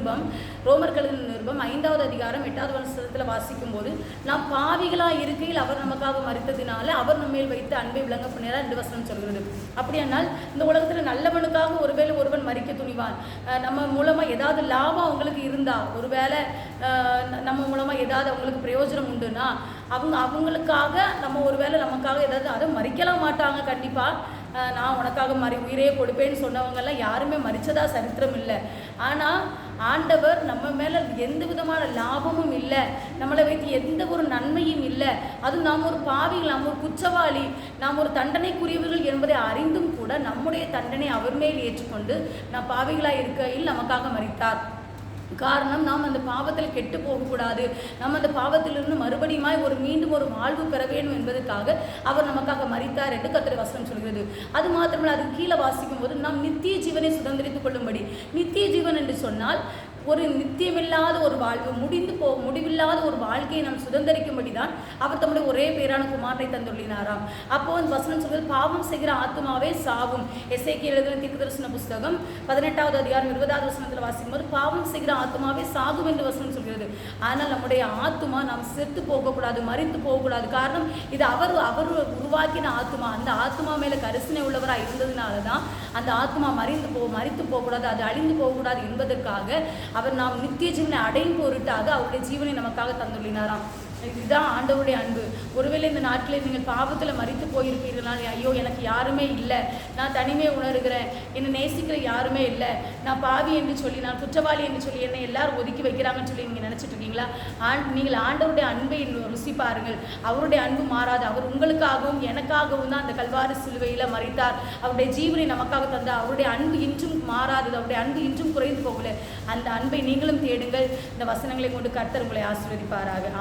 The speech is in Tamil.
நிருபம், ரோமர்கள் நிருபம் 5வது அதிகாரம் 8வது வசனத்தில் வாசிக்கும் போது, நாம் பாவிகளாக இருக்கையில் அவர் நமக்காக மரித்ததினால அவர் நம்ம மேல் வைத்து அன்பை விளங்க பண்ணினார் என்று வசனம் சொல்கிறது. அப்படியானால் இந்த உலகத்தில் நல்லவனுக்காக ஒருவேளை ஒருவன் மரிக்க துணிவான். நம்ம மூலமாக ஏதாவது லாபம் அவங்களுக்கு இருந்தால், ஒருவேளை நம்ம மூலமாக ஏதாவது அவங்களுக்கு பிரயோஜனம் உண்டுன்னா அவங்களுக்காக நம்ம ஒருவேளை நமக்காக ஏதாவது அதை மறிக்கலாம் மாட்டாங்க. கண்டிப்பாக நான் உனக்காக உயிரையே கொடுப்பேன்னு சொன்னவங்கெல்லாம் யாருமே மறிச்சதா சரித்திரம் இல்லை. ஆனால் ஆண்டவர் நம்ம மேலே எந்த விதமான லாபமும் இல்லை, நம்மளை வைத்து எந்த ஒரு நன்மையும் இல்லை, அதுவும் நாம் ஒரு பாவிகள், நாம் ஒரு குற்றவாளி, நாம் ஒரு தண்டனைக்குரியவர்கள் என்பதை அறிந்தும் கூட நம்முடைய தண்டனை அவர் மேல் ஏற்றுக்கொண்டு நாம் பாவிகளாக இருக்கையில் நமக்காக மரித்தார். காரணம், நாம் அந்த பாவத்தில் கெட்டு போகக்கூடாது, நம்ம அந்த பாவத்திலிருந்து மறுபடியும் மீண்டும் ஒரு வாழ்வு பெற வேண்டும் என்பதற்காக அவர் நமக்காக மரித்தார் என்று கர்த்தருடைய வசனம் சொல்கிறது. அது மாத்திரமல்ல, அது கீழே வாசிக்கும் போது நாம் நித்திய ஜீவனை சுதந்திரித்துக் கொள்ளும்படி, நித்திய ஜீவன் என்று சொன்னால் ஒரு நித்தியமில்லாத ஒரு வாழ்வு, முடிவில்லாத ஒரு வாழ்க்கையை நாம் சுதந்திரிக்கும்படி தான் அவர் தம்முடைய ஒரே பேரான குமாரனை தந்துள்ளினாராம். அப்போ அந்த வசனம் சொல்வது, பாவம் செய்கிற ஆத்மாவே சாவும். எசேக்கியேல் எழுதின தீர்க்கதரிசன புஸ்தகம் 18வது அதிகாரம் 20வது வசனத்தில் வாசிக்கும் போது, பாவம் செய்கிற ஆத்மாவே சாகும் என்று வசனம் சொல்கிறது. ஆனால் நம்முடைய ஆத்மா நாம் செத்து போகக்கூடாது, மரித்து போகக்கூடாது. காரணம், இது அவர் உருவாக்கின ஆத்மா. அந்த ஆத்மா மேலே கரிசனை உள்ளவராக இருந்ததுனால தான் அந்த ஆத்மா மரித்து போகக்கூடாது, அது அழிந்து போகக்கூடாது என்பதற்காக அவர் நாம் நித்திய ஜீவனை அடையும் பொருட்டாக அவருடைய ஜீவனை நமக்காக தந்துள்ளினாராம். இதுதான் ஆண்டவருடைய அன்பு. ஒருவேளை இந்த நாட்களில் நீங்கள் பாவத்தில் மரித்து போயிருப்பீர்களால், ஐயோ எனக்கு யாருமே இல்லை, நான் தனிமையை உணர்கிறேன், என்னை நேசிக்கிற யாருமே இல்லை, நான் பாவி என்று சொல்லி, நான் குற்றவாளி என்று சொல்லி என்னை எல்லாரும் ஒதுக்கி வைக்கிறாங்கன்னு சொல்லி நீங்கள் நினச்சிட்டு இருக்கீங்களா? நீங்கள் ஆண்டவருடைய அன்பை ருசி பாருங்கள். அவருடைய அன்பு மாறாது. அவர் உங்களுக்காகவும் எனக்காகவும் தான் அந்த கல்வாரி சிலுவையில் மரித்தார். அவருடைய ஜீவனை நமக்காக தந்தார். அவருடைய அன்பு இன்றும் மாறாதது, அவருடைய அன்பு இன்றும் குறைந்து போகல. அந்த அன்பை நீங்களும் தேடுங்கள். இந்த வசனங்களை கொண்டு கர்த்தர் உங்களை ஆசீர்வதிப்பாராக.